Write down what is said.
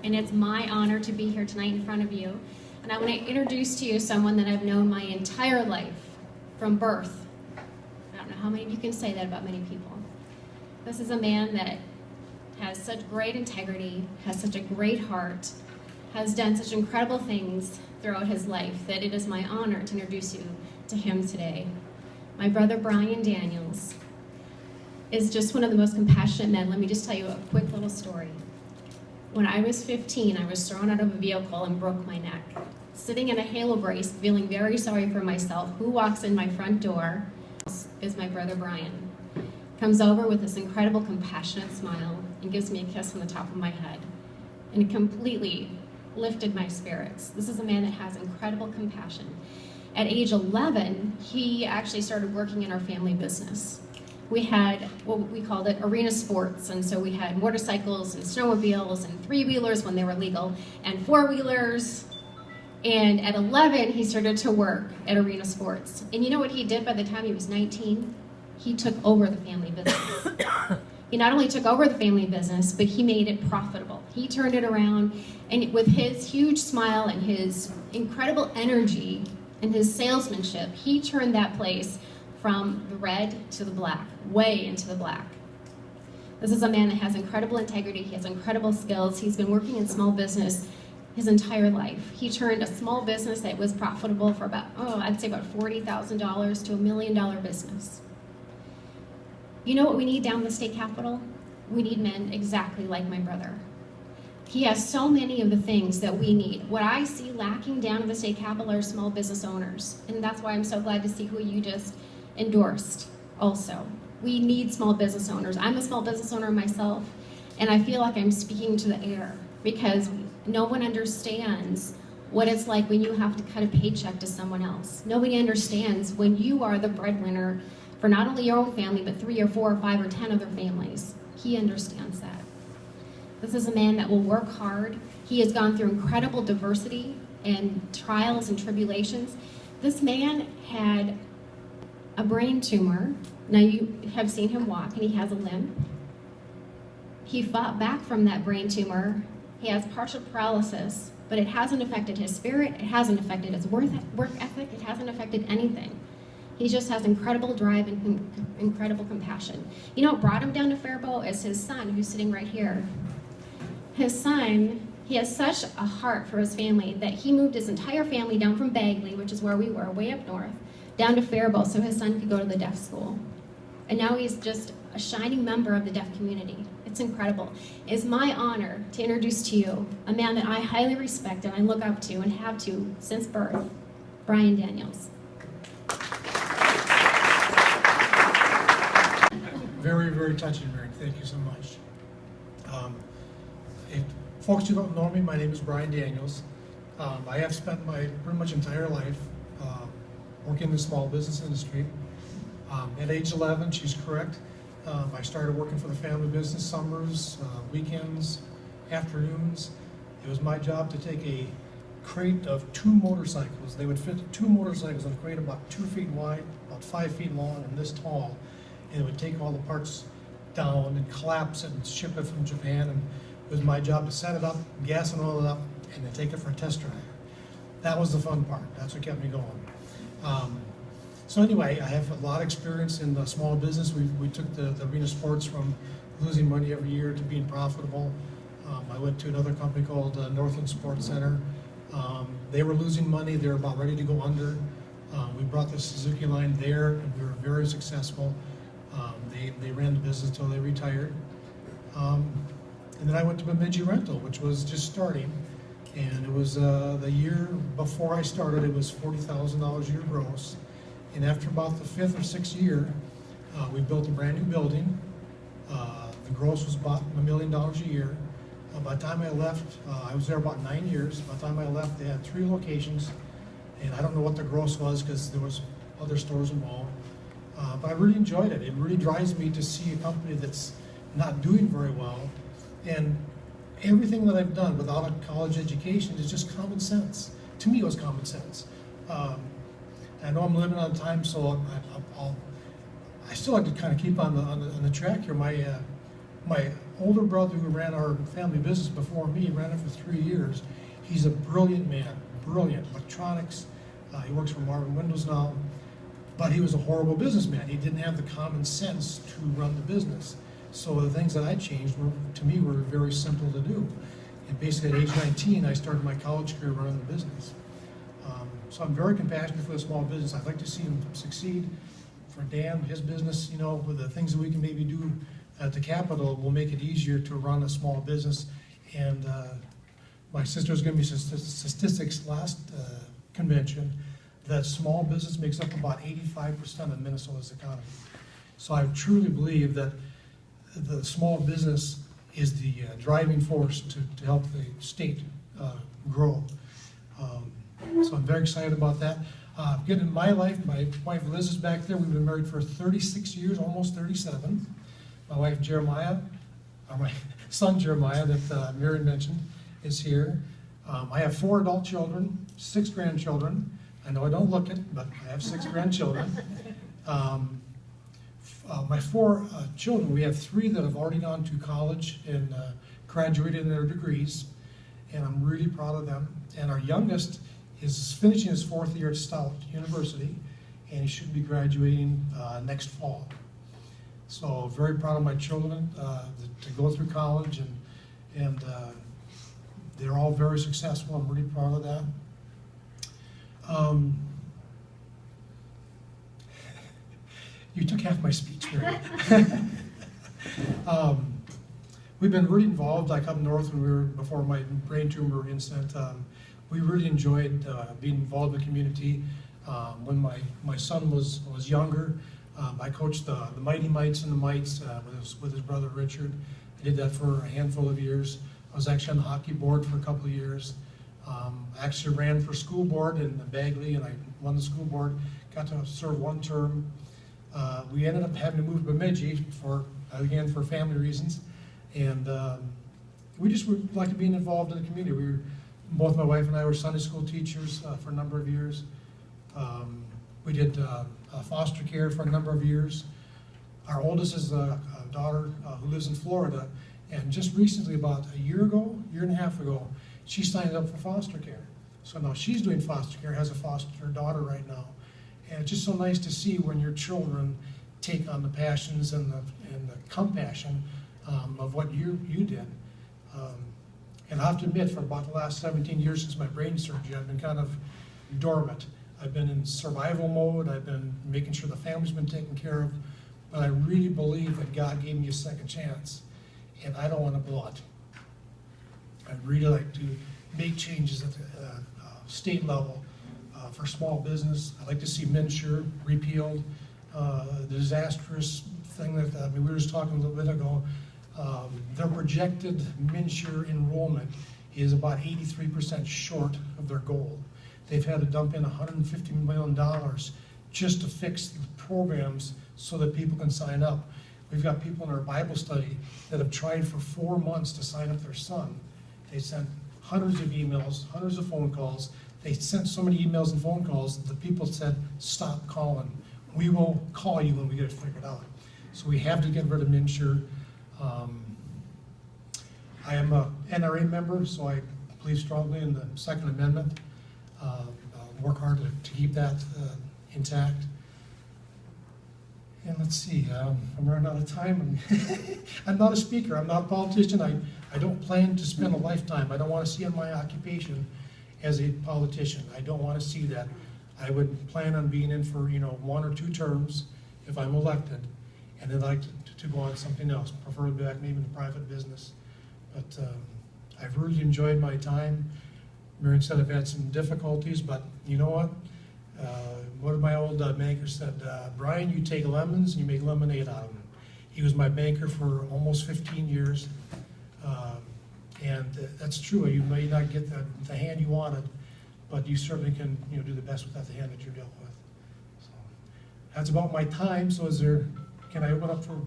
and it's my honor to be here tonight in front of you. And I want to introduce to you someone that I've known my entire life, from birth. I don't know how many of you can say that about many people. This is a man that has such great integrity, has such a great heart, has done such incredible things throughout his life that it is my honor to introduce you to him today. My brother Brian Daniels is just one of the most compassionate men. Let me just tell you a quick little story. When I was 15, I was thrown out of a vehicle and broke my neck. Sitting in a halo brace, feeling very sorry for myself, who walks in my front door is my brother Brian. Comes over with this incredible compassionate smile and gives me a kiss on the top of my head. And it completely lifted my spirits. This is a man that has incredible compassion. At age 11, he actually started working in our family business. We had what we called it arena sports, and so we had motorcycles and snowmobiles and three-wheelers when they were legal, and four-wheelers. And at 11, he started to work at arena sports. And you know what he did by the time he was 19? He took over the family business. He not only took over the family business, but he made it profitable. He turned it around, and with his huge smile and his incredible energy and his salesmanship, he turned that place from the red to the black, way into the black. This is a man that has incredible integrity, he has incredible skills. He's been working in small business his entire life. He turned a small business that was profitable for about, I'd say about $40,000 to $1 million business. You know what we need down in the state capitol? We need men exactly like my brother. He has so many of the things that we need. What I see lacking down in the state capitol are small business owners. And that's why I'm so glad to see who you just endorsed also. We need small business owners. I'm a small business owner myself, and I feel like I'm speaking to the air because no one understands what it's like when you have to cut a paycheck to someone else. Nobody understands when you are the breadwinner for not only your own family, but 3 or 4 or 5 or 10 other families. He understands that. This is a man that will work hard. He has gone through incredible diversity and trials and tribulations. This man had a brain tumor. Now you have seen him walk and he has a limp. He fought back from that brain tumor. He has partial paralysis, but it hasn't affected his spirit, it hasn't affected his work ethic, it hasn't affected anything. He just has incredible drive and incredible compassion. You know what brought him down to Faribault is his son, who's sitting right here. His son, he has such a heart for his family that he moved his entire family down from Bagley, which is where we were, way up north, down to Faribault so his son could go to the deaf school. And now he's just a shining member of the deaf community. It's incredible. It's my honor to introduce to you a man that I highly respect and I look up to and have to since birth, Brian Daniels. Very, very touching, Marion. Thank you so much. If folks who don't know me, my name is Brian Daniels. I have spent my pretty much entire life working in the small business industry. At age 11, she's correct. I started working for the family business summers, weekends, afternoons. It was my job to take a crate of 2 motorcycles. They would fit 2 motorcycles in a crate about 2 feet wide, about 5 feet long, and this tall. And it would take all the parts down and collapse it and ship it from Japan. And it was my job to set it up, gas and oil it up, and then take it for a test drive. That was the fun part. That's what kept me going. So anyway, I have a lot of experience in the small business. We took the arena sports from losing money every year to being profitable. I went to another company called Northland Sports Center. They were losing money. They were about ready to go under. We brought the Suzuki line there, and we were very successful. They ran the business until they retired. And then I went to Bemidji Rental, which was just starting. And it was the year before I started, it was $40,000 a year gross. And after about the 5th or 6th year, we built a brand new building. The gross was about $1 million a year. By the time I left, I was there about 9 years. By the time I left, they had 3 locations. And I don't know what the gross was because there was other stores involved. But I really enjoyed it. It really drives me to see a company that's not doing very well. And everything that I've done without a college education is just common sense. To me, it was common sense. I know I'm limited on time, so I still like to kind of keep on the track here. My older brother, who ran our family business before me, ran it for 3 years. He's a brilliant man, brilliant. Electronics, he works for Marvin Windows now, but he was a horrible businessman. He didn't have the common sense to run the business. So the things that I changed, to me, were very simple to do. And basically at age 19, I started my college career running the business. So I'm very compassionate for the small business. I'd like to see him succeed. For Dan, his business, you know, with the things that we can maybe do at the Capitol will make it easier to run a small business. And my sister was giving me statistics last convention that small business makes up about 85% of Minnesota's economy. So I truly believe that the small business is the driving force to help the state grow. So I'm very excited about that. Getting in my life, my wife Liz is back there. We've been married for 36 years, almost 37. My wife Jeremiah, or my son Jeremiah that Marion mentioned, is here. I have 4 adult children, 6 grandchildren. I know I don't look it, but I have 6 grandchildren. My 4 children, we have 3 that have already gone to college and graduated in their degrees, and I'm really proud of them. And our youngest is finishing his 4th year at Stout University, and he should be graduating next fall. So very proud of my children to go through college, and they're all very successful. I'm really proud of that. You took half my speech, Mary. We've been really involved, like up north when we were, before my brain tumor incident, we really enjoyed being involved in the community. When my son was younger, I coached the Mighty Mites and the Mites with his brother Richard. I did that for a handful of years. I was actually on the hockey board for a couple of years. I actually ran for school board in Bagley, and I won the school board, got to serve 1 term. We ended up having to move to Bemidji for family reasons, and we just would like to be involved in the community. Both my wife and I were Sunday school teachers for a number of years. We did foster care for a number of years. Our oldest is a daughter who lives in Florida, and just recently, about a year and a half ago, she signed up for foster care. So now she's doing foster care, has a foster daughter right now. And it's just so nice to see when your children take on the passions and the compassion of what you did. And I have to admit, for about the last 17 years since my brain surgery, I've been kind of dormant. I've been in survival mode. I've been making sure the family's been taken care of. But I really believe that God gave me a second chance, and I don't want to blow it. I'd really like to make changes at the state level for small business. I'd like to see MNsure repealed. The disastrous thing that we were just talking a little bit ago, their projected MNsure enrollment is about 83% short of their goal. They've had to dump in $150 million just to fix the programs so that people can sign up. We've got people in our Bible study that have tried for 4 months to sign up their son. They sent hundreds of emails, hundreds of phone calls. They sent so many emails and phone calls that the people said, stop calling. We will call you when we get it figured out. So we have to get rid of MNsure. I am a NRA member, so I believe strongly in the Second Amendment. I'll work hard to keep that intact. And let's see, I'm running out of time. I'm not a speaker, I'm not a politician. I don't plan to spend a lifetime. I don't want to see in my occupation as a politician. I don't want to see that. I would plan on being in for 1 or 2 terms if I'm elected, and then I'd like to go on to something else, preferably back maybe in the private business. But I've really enjoyed my time. Marion said I've had some difficulties, but you know what? One of my old bankers said, Brian, you take lemons and you make lemonade out of them. He was my banker for almost 15 years. And that's true. You may not get the hand you wanted, but you certainly can do the best without the hand that you're dealt with. So that's about my time. So can I open up for